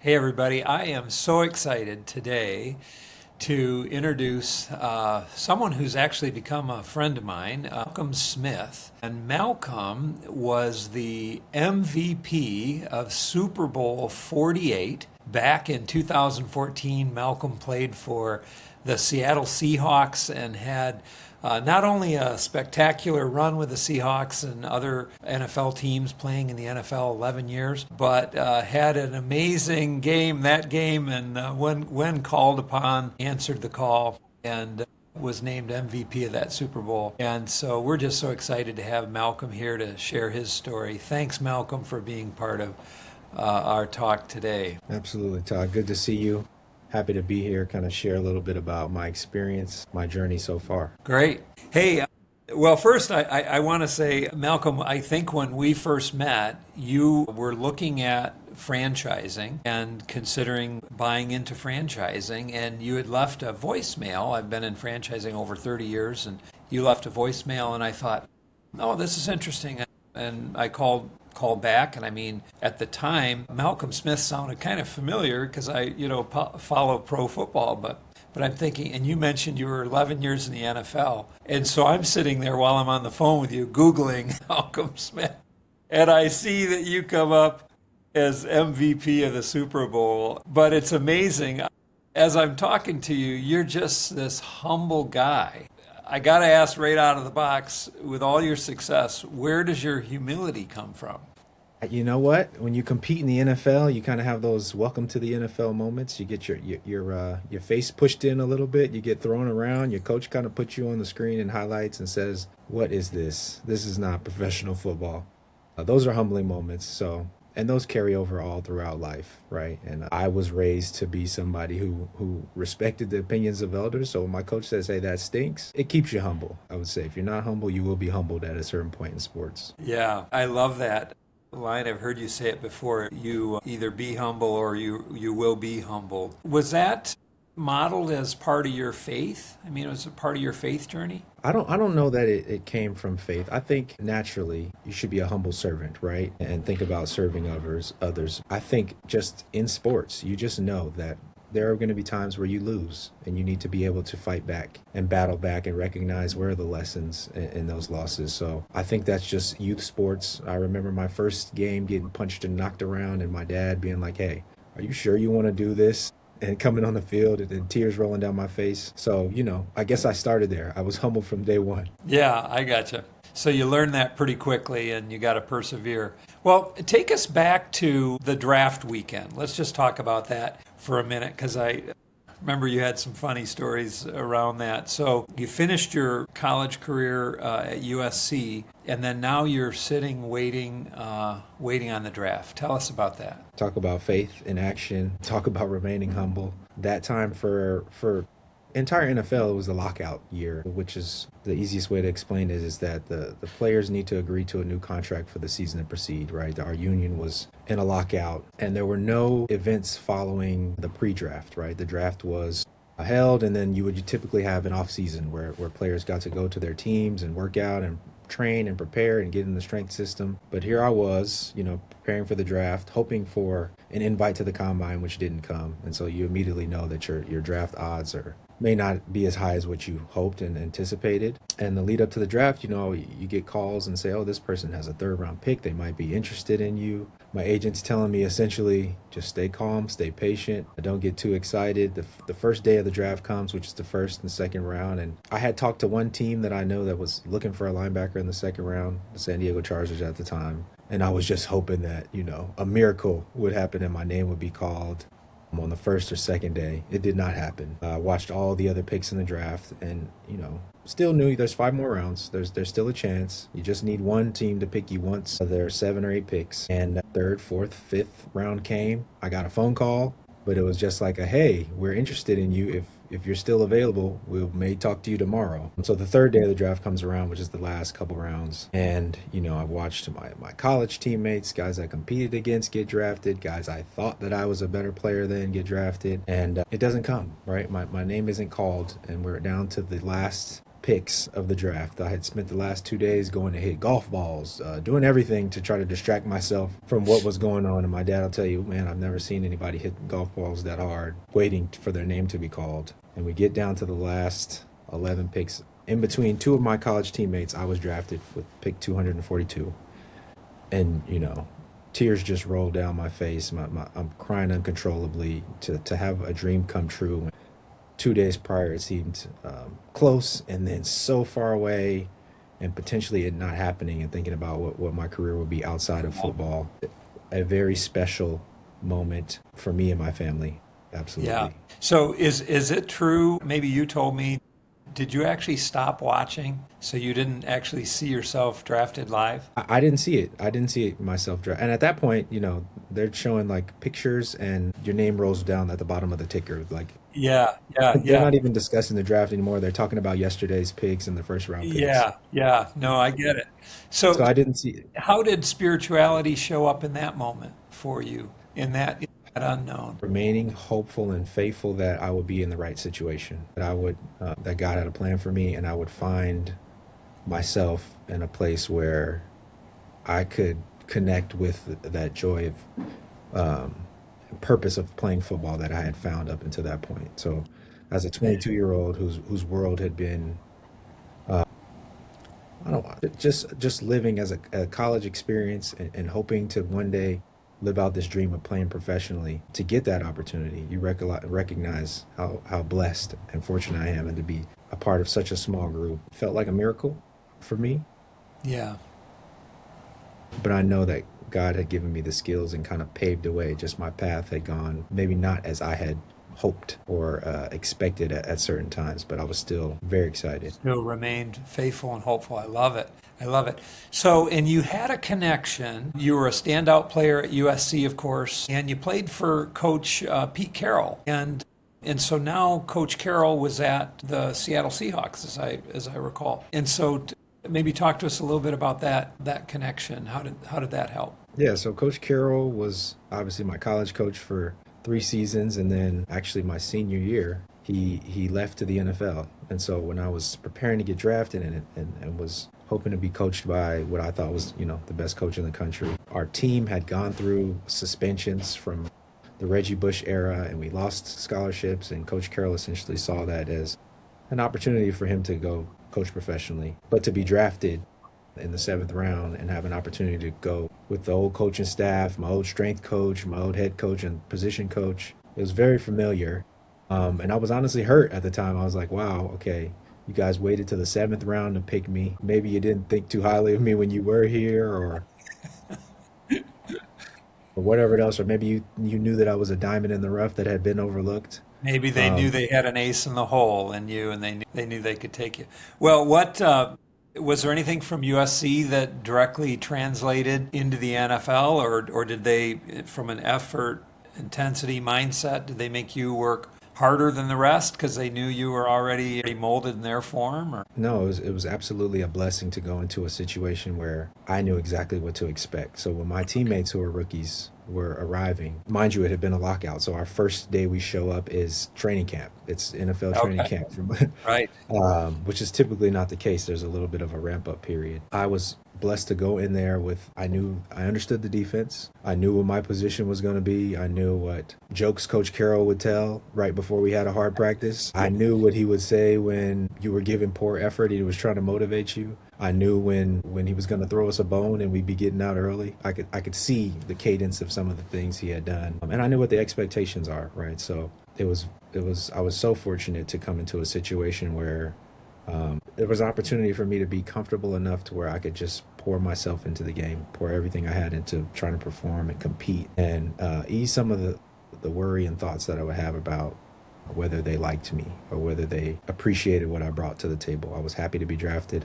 Hey, everybody. I am so excited today to introduce someone who's actually become a friend of mine, Malcolm Smith. And Malcolm was the MVP of Super Bowl 48. Back in 2014, Malcolm played for the Seattle Seahawks and had not only a spectacular run with the Seahawks and other NFL teams playing in the NFL 11 years, but had an amazing game that game, and when called upon, answered the call and was named MVP of that Super Bowl. And so we're just so excited to have Malcolm here to share his story. Thanks, Malcolm, for being part of our talk today. Absolutely, Todd. Good to see you. Happy to be here, kind of share a little bit about my experience, my journey so far. Great. Hey, well, first, I want to say, Malcolm, I think when we first met, you were looking at franchising and considering buying into franchising, and you had left a voicemail. I've been in franchising over 30 years, and you left a voicemail, and I thought, oh, this is interesting. And I called back, and I mean, at the time, Malcolm Smith sounded kind of familiar because I, follow pro football, but I'm thinking, and you mentioned you were 11 years in the NFL, and so I'm sitting there while I'm on the phone with you, Googling Malcolm Smith, and I see that you come up as MVP of the Super Bowl. But it's amazing. As I'm talking to you, you're just this humble guy. I got to ask right out of the box, with all your success, where does your humility come from? You know what? When you compete in the NFL, you kind of have those welcome to the NFL moments. You get your face pushed in a little bit. You get thrown around. Your coach kind of puts you on the screen in highlights and says, "What is this? This is not professional football." Those are humbling moments. And those carry over all throughout life, right? And I was raised to be somebody who respected the opinions of elders. So when my coach says, "Hey, that stinks," it keeps you humble. I would say if you're not humble, you will be humbled at a certain point in sports. Yeah, I love that line. I've heard you say it before. You either be humble or you will be humbled. Was that modeled as part of your faith? I mean, was it part of your faith journey? I don't know that it came from faith. I think naturally you should be a humble servant, right? And think about serving others. I think just in sports, you just know that there are going to be times where you lose and you need to be able to fight back and battle back and recognize where are the lessons in those losses. So I think that's just youth sports. I remember my first game getting punched and knocked around and my dad being like, "Hey, are you sure you want to do this?" And coming on the field and then tears rolling down my face. So, I guess I started there. I was humble from day one. Yeah, I gotcha. So you learned that pretty quickly and you got to persevere. Well, take us back to the draft weekend. Let's just talk about that for a minute because I remember you had some funny stories around that. So you finished your college career at USC, and then now you're sitting waiting on the draft. Tell us about that. Talk about faith in action. Talk about remaining humble. That time for entire NFL, it was the lockout year, which is the easiest way to explain it is that the players need to agree to a new contract for the season to proceed, right? Our union was in a lockout and there were no events following the pre-draft, right? The draft was held and then you would typically have an off season where players got to go to their teams and work out and train and prepare and get in the strength system. But here I was, preparing for the draft, hoping for an invite to the combine, which didn't come. And so you immediately know that your draft odds may not be as high as what you hoped and anticipated. And the lead up to the draft, you get calls and say, "Oh, this person has a third round pick. They might be interested in you." My agent's telling me essentially, just stay calm, stay patient. Don't get too excited. The first day of the draft comes, which is the first and second round. And I had talked to one team that I know that was looking for a linebacker in the second round, the San Diego Chargers at the time. And I was just hoping that, a miracle would happen and my name would be called on the first or second day. It did not happen. I watched all the other picks in the draft and, still knew there's 5 more rounds. There's still a chance. You just need one team to pick you once. There are 7 or 8 picks. And third, fourth, fifth round came. I got a phone call, but it was just like hey, we're interested in you. If you're still available, we may talk to you tomorrow. And so the third day of the draft comes around, which is the last couple rounds. And, I've watched my college teammates, guys I competed against get drafted, guys I thought that I was a better player than get drafted. And it doesn't come, right? My name isn't called. And we're down to the last picks of the draft. I had spent the last 2 days going to hit golf balls, doing everything to try to distract myself from what was going on. And my dad will tell you, man, I've never seen anybody hit golf balls that hard, waiting for their name to be called. And we get down to the last 11 picks. In between two of my college teammates, I was drafted with pick 242. And, tears just rolled down my face. I'm crying uncontrollably to have a dream come true. 2 days prior, it seemed close, and then so far away, and potentially it not happening, and thinking about what my career would be outside of football. A very special moment for me and my family. Absolutely. Yeah. So is it true? Maybe you told me, did you actually stop watching so you didn't actually see yourself drafted live? I didn't see it. I didn't see it myself. And at that point, they're showing like pictures, and your name rolls down at the bottom of the ticker. Like, Yeah, they're not even discussing the draft anymore. They're talking about yesterday's picks and the first round picks. Yeah. No, I get it. So So I didn't see it. how did spirituality show up in that moment for you, in that unknown? Remaining hopeful and faithful that I would be in the right situation, that God had a plan for me, and I would find myself in a place where I could connect with that joy of purpose of playing football that I had found up until that point. So, as a 22-year-old whose world had been, I don't know, just living as a college experience, and hoping to one day live out this dream of playing professionally, to get that opportunity, you recognize how blessed and fortunate I am, and to be a part of such a small group felt like a miracle for me. Yeah. But I know that God had given me the skills and kind of paved the way. Just my path had gone maybe not as I had hoped or expected at certain times, but I was still very excited. Still remained faithful and hopeful. I love it. I love it. So, and you had a connection. You were a standout player at USC, of course, and you played for Coach Pete Carroll. And so now Coach Carroll was at the Seattle Seahawks, as I recall. And so maybe talk to us a little bit about that connection. How did that help? Yeah, so Coach Carroll was obviously my college coach for 3 seasons, and then actually my senior year, he left to the NFL. And so when I was preparing to get drafted and was hoping to be coached by what I thought was, the best coach in the country, our team had gone through suspensions from the Reggie Bush era, and we lost scholarships, and Coach Carroll essentially saw that as an opportunity for him to go coach professionally. But to be drafted in the 7th round and have an opportunity to go with the old coaching staff, my old strength coach, my old head coach and position coach, it was very familiar. And I was honestly hurt at the time. I was like, wow, okay, you guys waited to the 7th round to pick me. Maybe you didn't think too highly of me when you were here, or whatever else, or maybe you knew that I was a diamond in the rough that had been overlooked. Maybe they knew they had an ace in the hole in you, and they knew they could take you. Well, what was there anything from USC that directly translated into the NFL, or did they, from an effort, intensity, mindset, did they make you work harder than the rest because they knew you were already molded in their form? Or No, it was absolutely a blessing to go into a situation where I knew exactly what to expect. So when my teammates who were rookies were arriving, mind you, it had been a lockout. So our first day we show up is training camp. It's NFL training okay, camp, right? which is typically not the case. There's a little bit of a ramp up period. I was blessed to go in there with, I understood the defense. I knew what my position was going to be. I knew what jokes Coach Carroll would tell right before we had a hard practice. I knew what he would say when you were giving poor effort. He was trying to motivate you. I knew when he was going to throw us a bone and we'd be getting out early. I could see the cadence of some of the things he had done, and I knew what the expectations are, right? So I was so fortunate to come into a situation where there was an opportunity for me to be comfortable enough to where I could just pour myself into the game, pour everything I had into trying to perform and compete, and ease some of the worry and thoughts that I would have about whether they liked me or whether they appreciated what I brought to the table. I was happy to be drafted.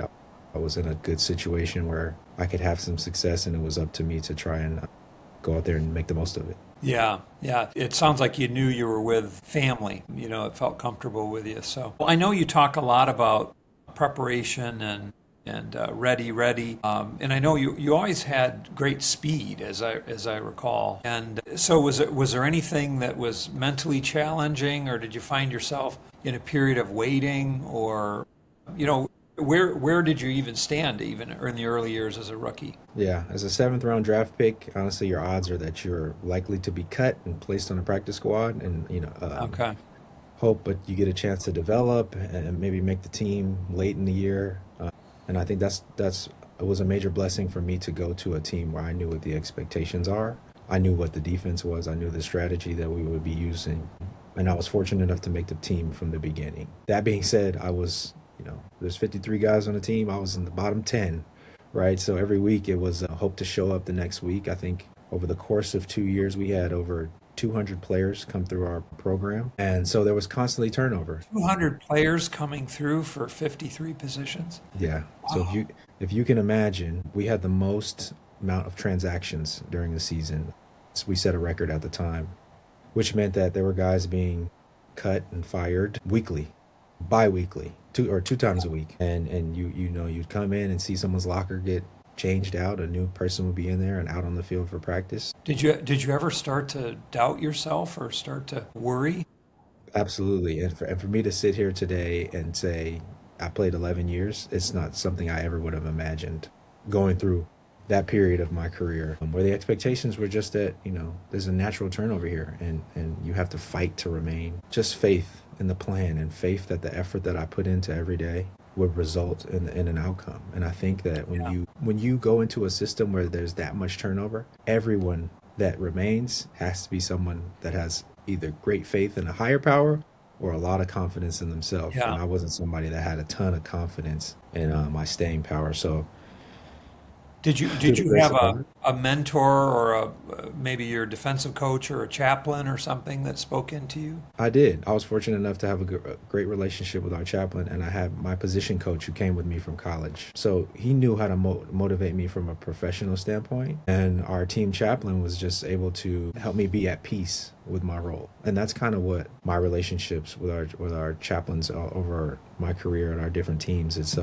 I was in a good situation where I could have some success, and it was up to me to try and go out there and make the most of it. Yeah, yeah. It sounds like you knew you were with family. It felt comfortable with you. So well, I know you talk a lot about preparation and ready. And I know you always had great speed, as I recall. And so was there anything that was mentally challenging, or did you find yourself in a period of waiting, or Where did you even stand even in the early years as a rookie? Yeah, as a seventh round draft pick, honestly, your odds are that you're likely to be cut and placed on a practice squad, and Okay. hope, but you get a chance to develop and maybe make the team late in the year. And I think that's it was a major blessing for me to go to a team where I knew what the expectations are. I knew what the defense was. I knew the strategy that we would be using, and I was fortunate enough to make the team from the beginning. That being said, there's 53 guys on the team. I was in the bottom 10, right? So every week it was a hope to show up the next week. I think over the course of 2 years, we had over 200 players come through our program. And so there was constantly turnover. 200 players coming through for 53 positions. Yeah. So Wow. if you can imagine, we had the most amount of transactions during the season. So we set a record at the time, which meant that there were guys being cut and fired weekly, bi-weekly, two times a week. And you'd come in and see someone's locker get changed out, a new person would be in there and out on the field for practice. Did you ever start to doubt yourself or start to worry? Absolutely. And for me to sit here today and say I played 11 years, it's not something I ever would have imagined going through that period of my career, where the expectations were just that, there's a natural turnover here, and you have to fight to remain. Just faith in the plan and faith that the effort that I put into every day would result in an outcome. And I think that Yeah. when you go into a system where there's that much turnover, everyone that remains has to be someone that has either great faith in a higher power or a lot of confidence in themselves. And Yeah. I wasn't somebody that had a ton of confidence in my staying power. So through Did the you grace have of God, a mentor or maybe your defensive coach or a chaplain or something that spoke into you? I did. I was fortunate enough to have a great relationship with our chaplain, and I had my position coach who came with me from college. So he knew how to motivate me from a professional standpoint, and our team chaplain was just able to help me be at peace with my role. And that's kind of what my relationships with our chaplains over my career and our different teams. It's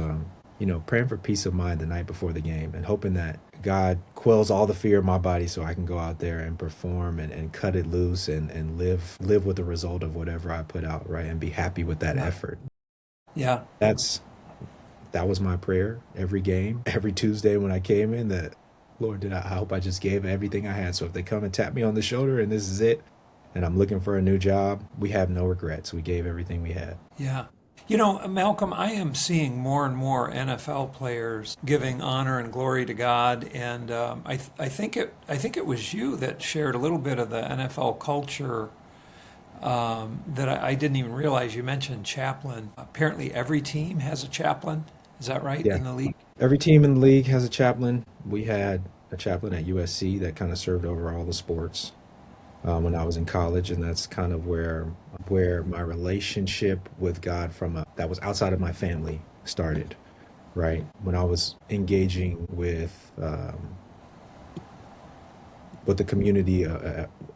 praying for peace of mind the night before the game and hoping that God quells all the fear in my body so I can go out there and perform and cut it loose and live with the result of whatever I put out, right? And be happy with that Yeah. effort. Yeah. That's that was my prayer every game, every Tuesday when I came in, that Lord, I hope I just gave everything I had. So if they come and tap me on the shoulder and this is it, and I'm looking for a new job, we have no regrets. We gave everything we had. Yeah. Malcolm, I am seeing more and more NFL players giving honor and glory to God, and I think it was you that shared a little bit of the NFL culture that I didn't even realize. You mentioned chaplain. Apparently, every team has a chaplain. Is that right Yeah. in the league? Every team in the league has a chaplain. We had a chaplain at USC that kind of served over all the sports when I was in college, and that's kind of where my relationship with God that was outside of my family started. Right when I was engaging with the community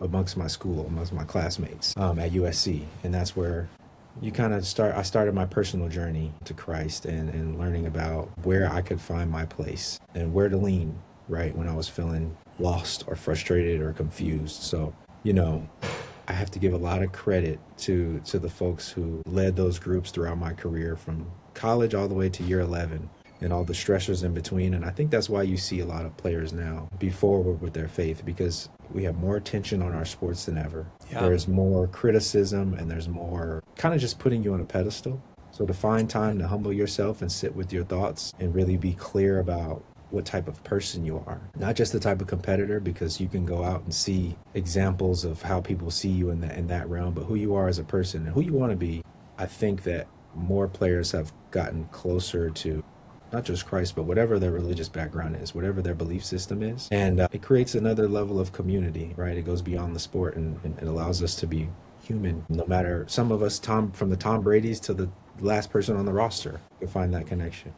amongst my school, amongst my classmates at USC, and that's where you kind of start. I started my personal journey to Christ and learning about where I could find my place and where to lean. Right when I was feeling lost or frustrated or confused, so I have to give a lot of credit to the folks who led those groups throughout my career, from college all the way to year 11, and all the stressors in between. And I think that's why you see a lot of players now be forward with their faith, because we have more attention on our sports than ever. Yeah. There's more criticism and there's more kind of just putting you on a pedestal. So to find time to humble yourself and sit with your thoughts and really be clear about what type of person you are, not just the type of competitor, because you can go out and see examples of how people see you in that realm, but who you are as a person and who you want to be. I think that more players have gotten closer to not just Christ, but whatever their religious background is, whatever their belief system is. And it creates another level of community, right? It goes beyond the sport, and it allows us to be human. No matter, some of us, from the Tom Brady's to the last person on the roster, you find that connection.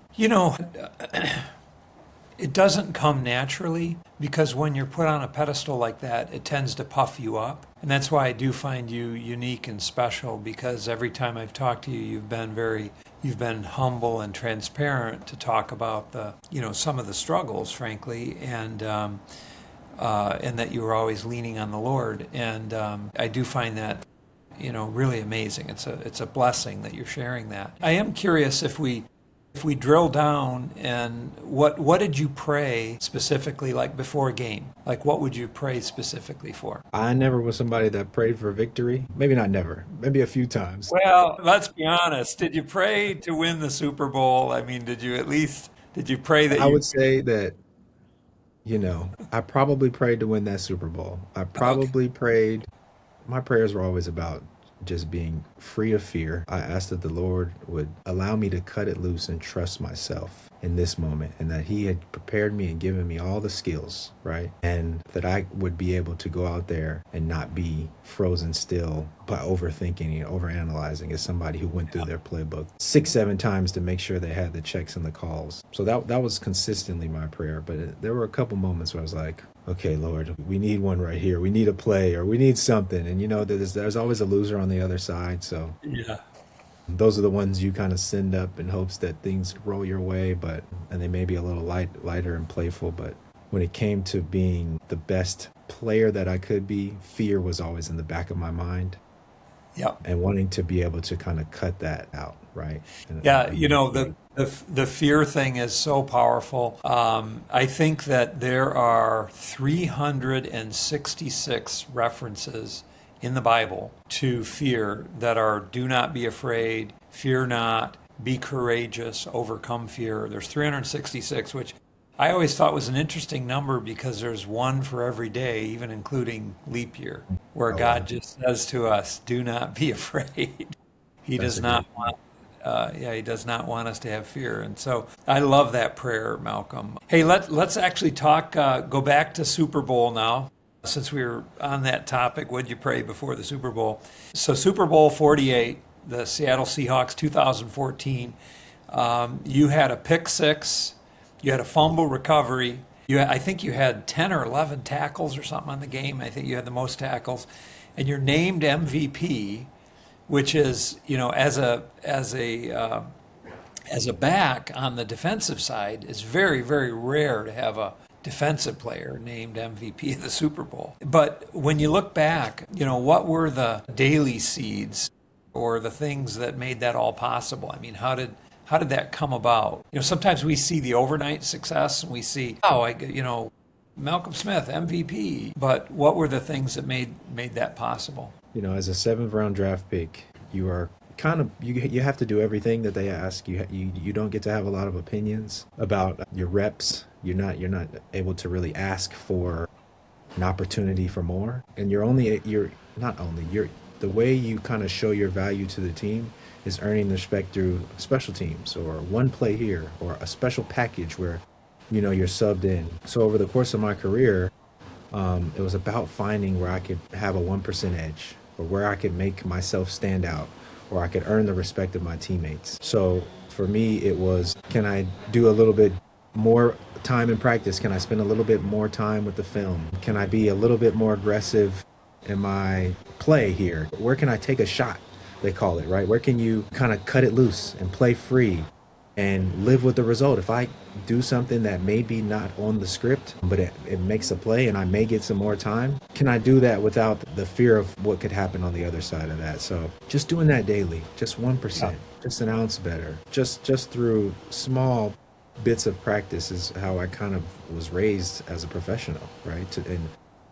It doesn't come naturally, because when you're put on a pedestal like that, it tends to puff you up. And that's why I do find you unique and special, because every time I've talked to you, you've been humble and transparent to talk about some of the struggles, frankly, and that you were always leaning on the Lord. And I do find that really amazing. It's a blessing that you're sharing that. I am curious if we If we drill down, and what did you pray specifically, like before a game? Like what would you pray specifically for? I never was somebody that prayed for victory. Maybe not never, maybe a few times. Well, let's be honest. Did you pray to win the Super Bowl? I mean, did you pray that I you would say that, I probably prayed to win that Super Bowl. I okay. probably prayed, my prayers were always about just being free of fear. I asked that the Lord would allow me to cut it loose and trust myself in this moment, and that He had prepared me and given me all the skills, right? And that I would be able to go out there and not be frozen still by overthinking and overanalyzing as somebody who went through their playbook 6, 7 times to make sure they had the checks and the calls. So that was consistently my prayer. But there were a couple moments where I was like, okay, Lord, we need one right here. We need a play, or we need something. And there's always a loser on the other side. So Yeah. those are the ones you kind of send up in hopes that things roll your way, and they may be a little lighter and playful. But when it came to being the best player that I could be, fear was always in the back of my mind, Yeah. and wanting to be able to kind of cut that out, right? Yeah, And make the fear thing is so powerful. I think that there are 366 references in the Bible to fear that are do not be afraid, fear not, be courageous, overcome fear. There's 366, which I always thought was an interesting number because there's one for every day, even including leap year, where oh wow, God just says to us, do not be afraid. He that's does a not great point. want he does not want us to have fear. And so I love that prayer, Malcolm. Hey, let's actually talk, go back to Super Bowl now. Since we were on that topic, what'd you pray before the Super Bowl? So Super Bowl 48, the Seattle Seahawks 2014, you had a pick six, you had a fumble recovery. I think you had 10 or 11 tackles or something on the game. I think you had the most tackles. And you're named MVP, which is, as a back on the defensive side, it's very, very rare to have a defensive player named MVP of the Super Bowl. But when you look back, what were the daily seeds or the things that made that all possible? I mean, how did that come about? Sometimes we see the overnight success and we see, Malcolm Smith, MVP. But what were the things that made that possible? As a seventh round draft pick, you are kind of you have to do everything that they ask. You don't get to have a lot of opinions about your reps. You're not able to really ask for an opportunity for more. And you're not only you're the way you kind of show your value to the team is earning respect through special teams or one play here or a special package where you're subbed in. So over the course of my career, it was about finding where I could have a 1% edge, or where I could make myself stand out, or I could earn the respect of my teammates. So for me, it was, can I do a little bit more time in practice? Can I spend a little bit more time with the film? Can I be a little bit more aggressive in my play here? Where can I take a shot? They call it, right? Where can you kind of cut it loose and play free and live with the result? If I do something that may be not on the script, but it makes a play and I may get some more time, can I do that without the fear of what could happen on the other side of that? So just doing that daily, just 1%, just an ounce better, just through small bits of practice is how I kind of was raised as a professional, right? And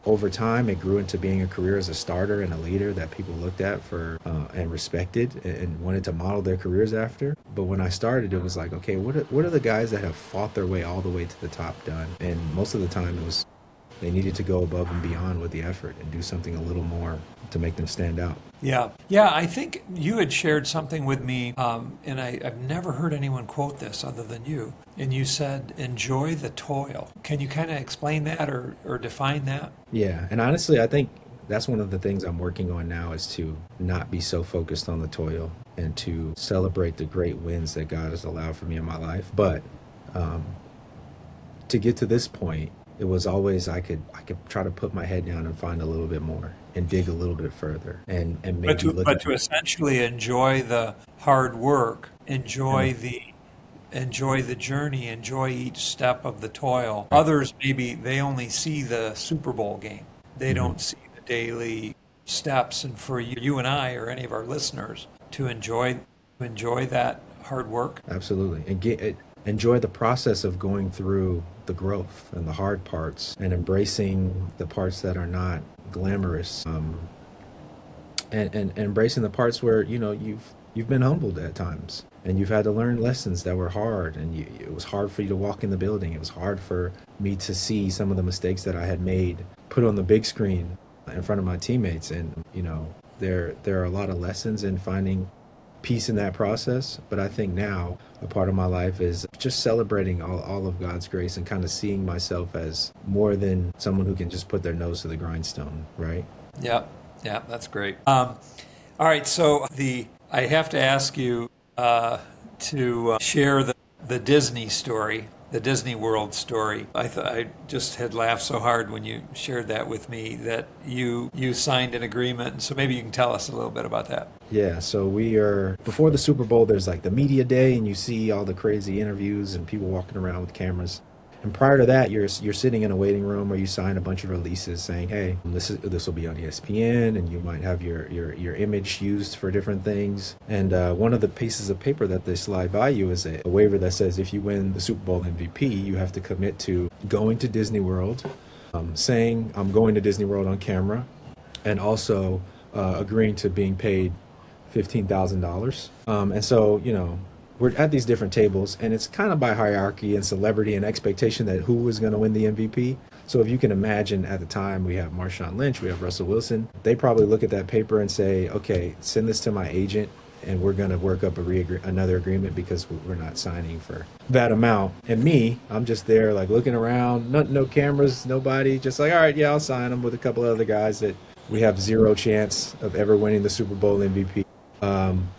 over time, it grew into being a career as a starter and a leader that people looked at for and respected and wanted to model their careers after. But when I started, it was like, okay, what are the guys that have fought their way all the way to the top done? And most of the time, it was they needed to go above and beyond with the effort and do something a little more to make them stand out. Yeah. Yeah, I think you had shared something with me, and I've never heard anyone quote this other than you. And you said, enjoy the toil. Can you kind of explain that or define that? Yeah, and honestly, I think that's one of the things I'm working on now is to not be so focused on the toil and to celebrate the great wins that God has allowed for me in my life. But to get to this point, it was always I could try to put my head down and find a little bit more and dig a little bit further and But maybe to, look but at to essentially enjoy the hard work, enjoy the journey, enjoy each step of the toil. Others, maybe they only see the Super Bowl game. They Mhm. don't see the daily steps. And for you and I or any of our listeners to enjoy that hard work. Absolutely. And enjoy the process of going through the growth and the hard parts and embracing the parts that are not glamorous. And embracing the parts where, you've been humbled at times and you've had to learn lessons that were hard, and it was hard for you to walk in the building. It was hard for me to see some of the mistakes that I had made put on the big screen in front of my teammates. And, there are a lot of lessons in finding peace in that process. But I think now a part of my life is just celebrating all of God's grace and kind of seeing myself as more than someone who can just put their nose to the grindstone, right? Yeah, yeah, that's great. All right, so I have to ask you to share the Disney story, the Disney World story. I just had laughed so hard when you shared that with me, that you signed an agreement. So maybe you can tell us a little bit about that. Yeah, so before the Super Bowl, there's like the media day, and you see all the crazy interviews and people walking around with cameras. And prior to that, you're sitting in a waiting room where you sign a bunch of releases saying, hey, this will be on ESPN, and you might have your image used for different things. And one of the pieces of paper that they slide by you is a waiver that says if you win the Super Bowl MVP, you have to commit to going to Disney World, saying I'm going to Disney World on camera, and also agreeing to being paid $15,000. And so, we're at these different tables, and it's kind of by hierarchy and celebrity and expectation that who was going to win the MVP. So if you can imagine, at the time, we have Marshawn Lynch, we have Russell Wilson. They probably look at that paper and say, okay, send this to my agent, and we're going to work up another agreement because we're not signing for that amount. And me, I'm just there like looking around, no cameras, nobody, just like, all right, yeah, I'll sign them with a couple of other guys that we have zero chance of ever winning the Super Bowl MVP.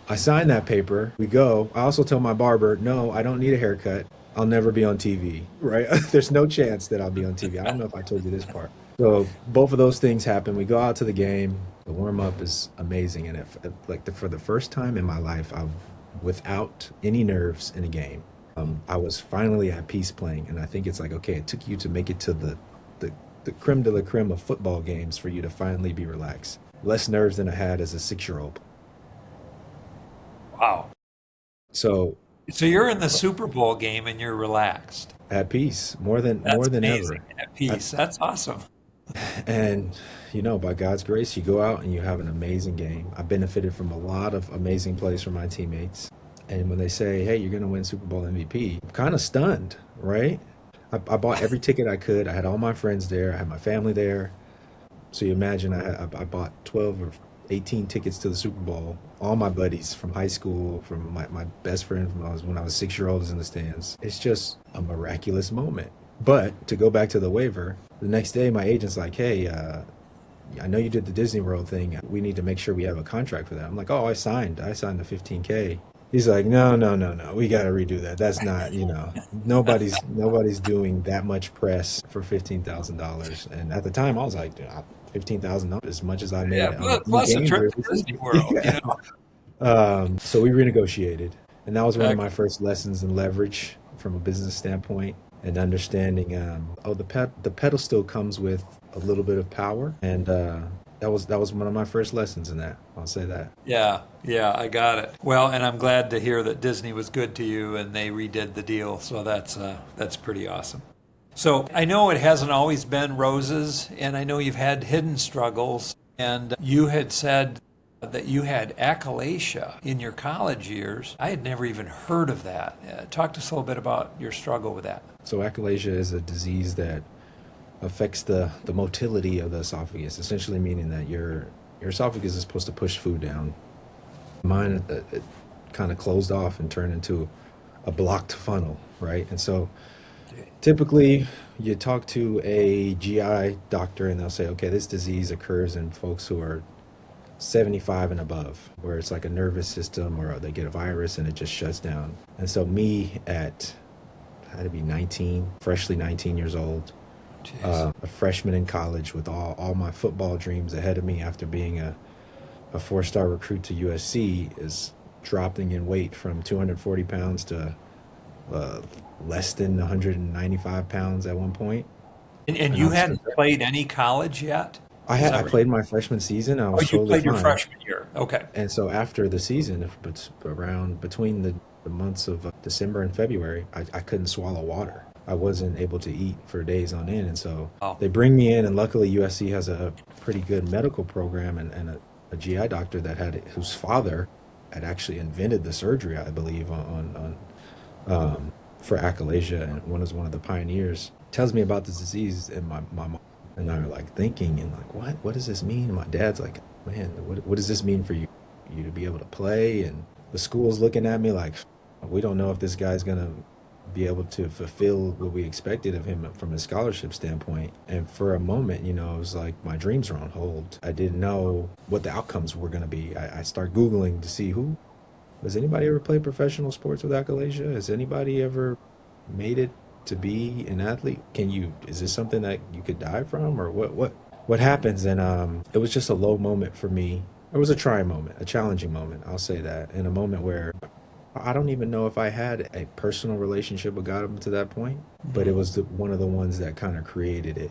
I sign that paper. We go. I also tell my barber, no, I don't need a haircut. I'll never be on TV, right? There's no chance that I'll be on TV. I don't know if I told you this part. So both of those things happen. We go out to the game. The warm-up is amazing. And for the first time in my life, I'm without any nerves in a game. I was finally at peace playing. And I think it's like, okay, it took you to make it to the creme de la creme of football games for you to finally be relaxed. Less nerves than I had as a 6-year-old. Wow. So you're in the Super Bowl game and you're relaxed. At peace, more than Amazing. ever. At peace. That's awesome. And by God's grace, you go out and you have an amazing game. I benefited from a lot of amazing plays from my teammates. And when they say, hey, you're going to win Super Bowl MVP, I'm kind of stunned, right? I bought every ticket I could. I had all my friends there. I had my family there. So you imagine I bought 12 or 18 tickets to the Super Bowl. All my buddies from high school, from my best friend when I was 6-year-old is in the stands. It's just a miraculous moment. But to go back to the waiver, the next day my agent's like, hey, I know you did the Disney World thing. We need to make sure we have a contract for that. I'm like, oh, I signed the $15K. He's like, no, we got to redo that. That's not, nobody's doing that much press for $15,000. And at the time I was like, $15,000 as much as I made. Yeah, plus a trip to Disney World. Yeah. So we renegotiated, and that was one of my first lessons in leverage from a business standpoint, and understanding. The pedal still comes with a little bit of power, and that was one of my first lessons in that. I'll say that. Yeah, I got it. Well, and I'm glad to hear that Disney was good to you and they redid the deal. So that's pretty awesome. So I know it hasn't always been roses, and I know you've had hidden struggles, and you had said that you had achalasia in your college years. I had never even heard of that. Talk to us a little bit about your struggle with that. So achalasia is a disease that affects the motility of the esophagus, essentially meaning that your esophagus is supposed to push food down. Mine, it kind of closed off and turned into a blocked funnel, right? And so typically, you talk to a GI doctor and they'll say, okay, this disease occurs in folks who are 75 and above, where it's like a nervous system or they get a virus and it just shuts down. And so me I had to be 19, freshly 19 years old, a freshman in college with all my football dreams ahead of me after being a 4-star recruit to USC, is dropping in weight from 240 pounds to less than 195 pounds at one point. And you hadn't played any college yet? I played my freshman season. I was you played your fine. freshman year. Okay. And so after the season, between the months of December and February, I couldn't swallow water. I wasn't able to eat for days on end. And so Oh, they bring me in, and luckily USC has a pretty good medical program and a GI doctor whose father had actually invented the surgery, I believe, for achalasia, and was one of the pioneers. Tells me about the disease, and my mom and I are like thinking and like, what does this mean? And my dad's like, man, what does this mean for you to be able to play? And the school's looking at me like, we don't know if this guy's gonna be able to fulfill what we expected of him from a scholarship standpoint. And for a moment, it was like my dreams were on hold. I didn't know what the outcomes were going to be. I start Googling to see has anybody ever played professional sports with achalasia? Has anybody ever made it to be an athlete? Is this something that you could die from, or what happens? And it was just a low moment for me. It was a trying moment, a challenging moment, I'll say that, and a moment where I don't even know if I had a personal relationship with God up to that point, but it was one of the ones that kind of created it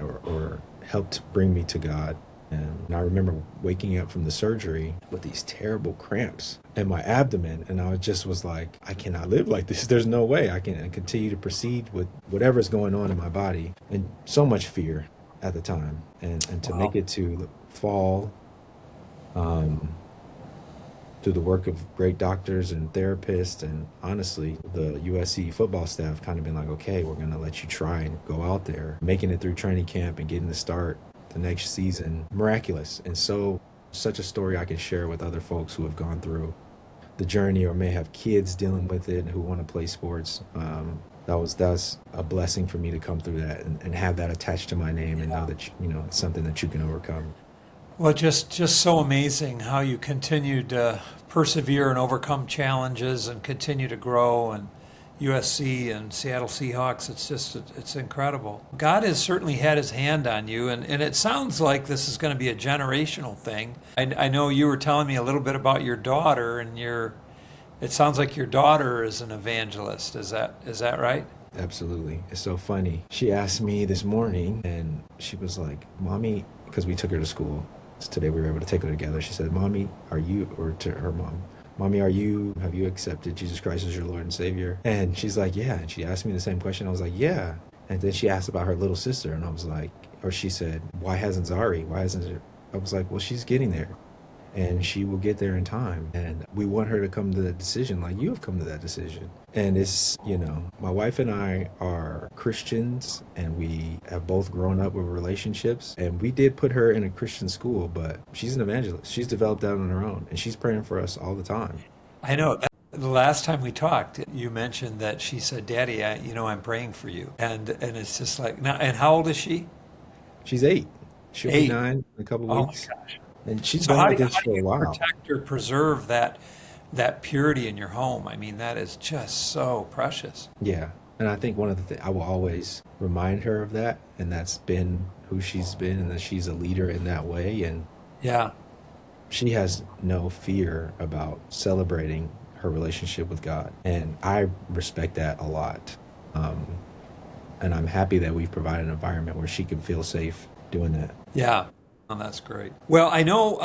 or helped bring me to God. And I remember waking up from the surgery with these terrible cramps in my abdomen, and I just was like, I cannot live like this. There's no way I can continue to proceed with whatever's going on in my body. And so much fear at the time. And to wow. make it to the fall, through the work of great doctors and therapists, and honestly, the USC football staff kind of been like, okay, we're going to let you try and go out there. Making it through training camp and getting the start the next season, miraculous. And such a story I can share with other folks who have gone through the journey or may have kids dealing with it who want to play sports. That's a blessing for me to come through that and have that attached to my name and know that, it's something that you can overcome. Well, just so amazing how you continue to persevere and overcome challenges and continue to grow. And USC and Seattle Seahawks, it's incredible. God has certainly had his hand on you, and it sounds like this is going to be a generational thing. I know you were telling me a little bit about your daughter, and it sounds like your daughter is an evangelist. Is that right? Absolutely. It's so funny. She asked me this morning, and she was like, Mommy, because we took her to school. So today we were able to take her together. She said, Mommy, to her mom, Mommy, have you accepted Jesus Christ as your Lord and Savior? And she's like, yeah. And she asked me the same question. I was like, yeah. And then she asked about her little sister, and I was like, or she said, why hasn't Zari? I was like, well, she's getting there. And she will get there in time. And we want her to come to that decision like you have come to that decision. And it's, my wife and I are Christians, and we have both grown up with relationships. And we did put her in a Christian school, but she's an evangelist. She's developed that on her own, and she's praying for us all the time. I know. The last time we talked, you mentioned that she said, Daddy, I'm praying for you. And it's just like, now, and how old is she? She's 8. She'll be 9 in a couple Oh of my weeks. gosh. And she's So been how like do, this how do for a you while. protect or preserve that purity in your home? I mean, that is just so precious. Yeah. And I think one of the things I will always remind her of that, and that's been who she's been, and that she's a leader in that way. And Yeah. she has no fear about celebrating her relationship with God. And I respect that a lot. And I'm happy that we've provided an environment where she can feel safe doing that. Yeah. Oh, that's great. Well, I know,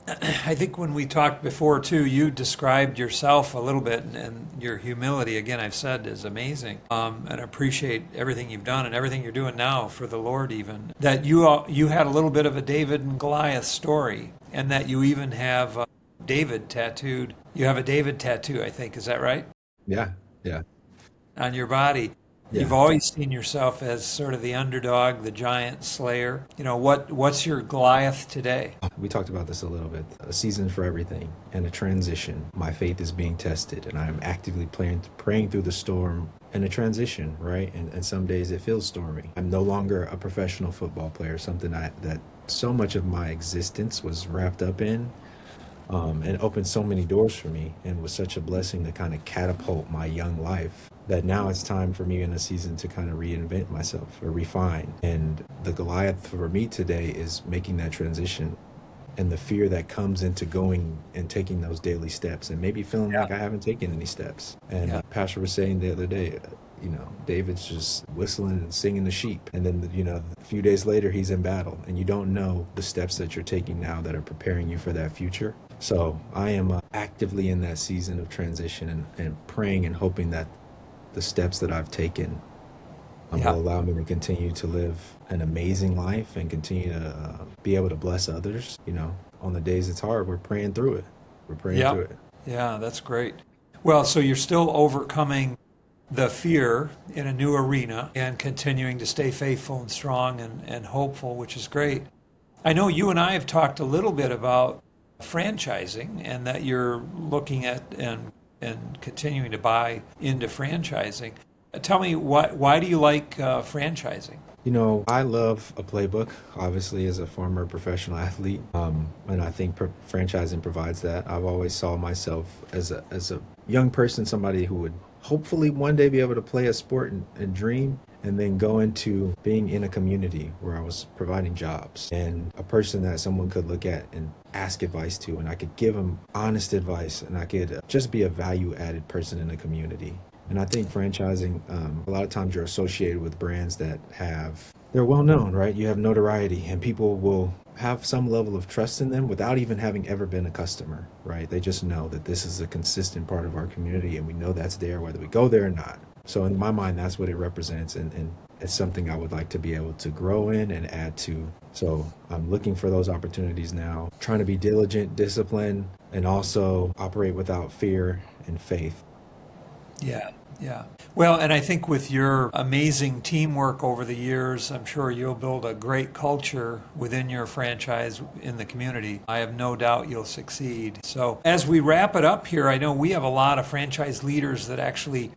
I think when we talked before too, you described yourself a little bit, and your humility, again, I've said, is amazing. And I appreciate everything you've done and everything you're doing now for the Lord, even. That you had a little bit of a David and Goliath story, and that you even have David tattooed. You have a David tattoo, I think. Is that right? Yeah. Yeah. On your body. You've Yeah. always seen yourself as sort of the underdog, the giant slayer. What's your Goliath today? We talked about this a little bit. A season for everything and a transition. My faith is being tested, and I am actively praying through the storm and a transition, right? And some days it feels stormy. I'm no longer a professional football player, something that so much of my existence was wrapped up in. And opened so many doors for me, and was such a blessing to kind of catapult my young life, that now it's time for me in a season to kind of reinvent myself or refine. And the Goliath for me today is making that transition and the fear that comes into going and taking those daily steps and maybe feeling like I haven't taken any steps. And Pastor was saying the other day, David's just whistling and singing the sheep. And then, a few days later, he's in battle. And you don't know the steps that you're taking now that are preparing you for that future. So I am actively in that season of transition and praying and hoping that the steps that I've taken will allow me to continue to live an amazing life and continue to be able to bless others. On the days it's hard, we're praying through it. We're praying through it. Yeah, that's great. Well, so you're still overcoming the fear in a new arena and continuing to stay faithful and strong and hopeful, which is great. I know you and I have talked a little bit about franchising and that you're looking at and continuing to buy into franchising. Tell me, why do you like franchising? I love a playbook, obviously, as a former professional athlete, and I think franchising provides that. I've always saw myself as a young person, somebody who would hopefully one day be able to play a sport and dream, and then go into being in a community where I was providing jobs and a person that someone could look at and ask advice to, and I could give them honest advice, and I could just be a value-added person in the community. And I think franchising, a lot of times you're associated with brands that they're well known, right? You have notoriety, and people will have some level of trust in them without even having ever been a customer, right? They just know that this is a consistent part of our community, and we know that's there whether we go there or not. So in my mind, that's what it represents, and it's something I would like to be able to grow in and add to. So I'm looking for those opportunities now, trying to be diligent, disciplined, and also operate without fear and faith. Yeah. Well, and I think with your amazing teamwork over the years, I'm sure you'll build a great culture within your franchise in the community. I have no doubt you'll succeed. So as we wrap it up here, I know we have a lot of franchise leaders that actually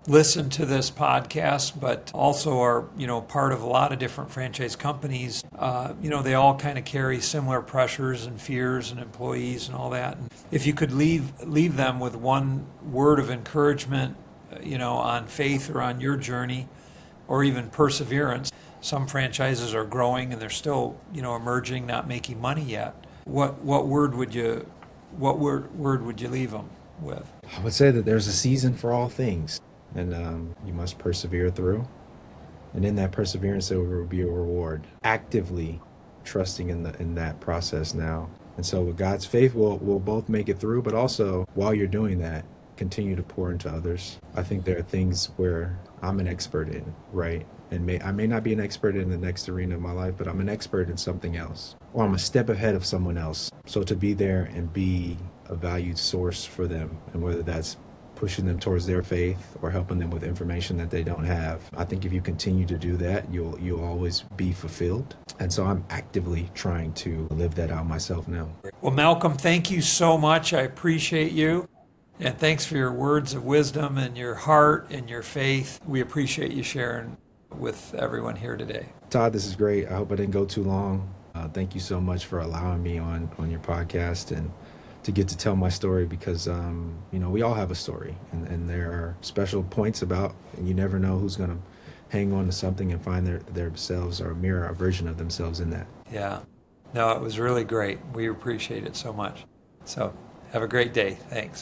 listen to this podcast, but also are, part of a lot of different franchise companies. They all kind of carry similar pressures and fears and employees and all that. And if you could leave them with one word of encouragement, on faith or on your journey, or even perseverance. Some franchises are growing and they're still, emerging, not making money yet. What word would you leave them with? I would say that there's a season for all things, and you must persevere through. And in that perseverance, there will be a reward. Actively trusting in that process now. And so with God's faith, we'll both make it through, but also while you're doing that, continue to pour into others. I think there are things where I'm an expert in, right? And I may not be an expert in the next arena of my life, but I'm an expert in something else, or I'm a step ahead of someone else. So to be there and be a valued source for them, and whether that's pushing them towards their faith or helping them with information that they don't have, I think if you continue to do that, you'll always be fulfilled. And so I'm actively trying to live that out myself now. Well, Malcolm, thank you so much. I appreciate you. And thanks for your words of wisdom and your heart and your faith. We appreciate you sharing with everyone here today. Todd, this is great. I hope I didn't go too long. Thank you so much for allowing me on your podcast and to get to tell my story, because, we all have a story, and there are special points about, and you never know who's going to hang on to something and find themselves or mirror a version of themselves in that. Yeah. No, it was really great. We appreciate it so much. So have a great day. Thanks.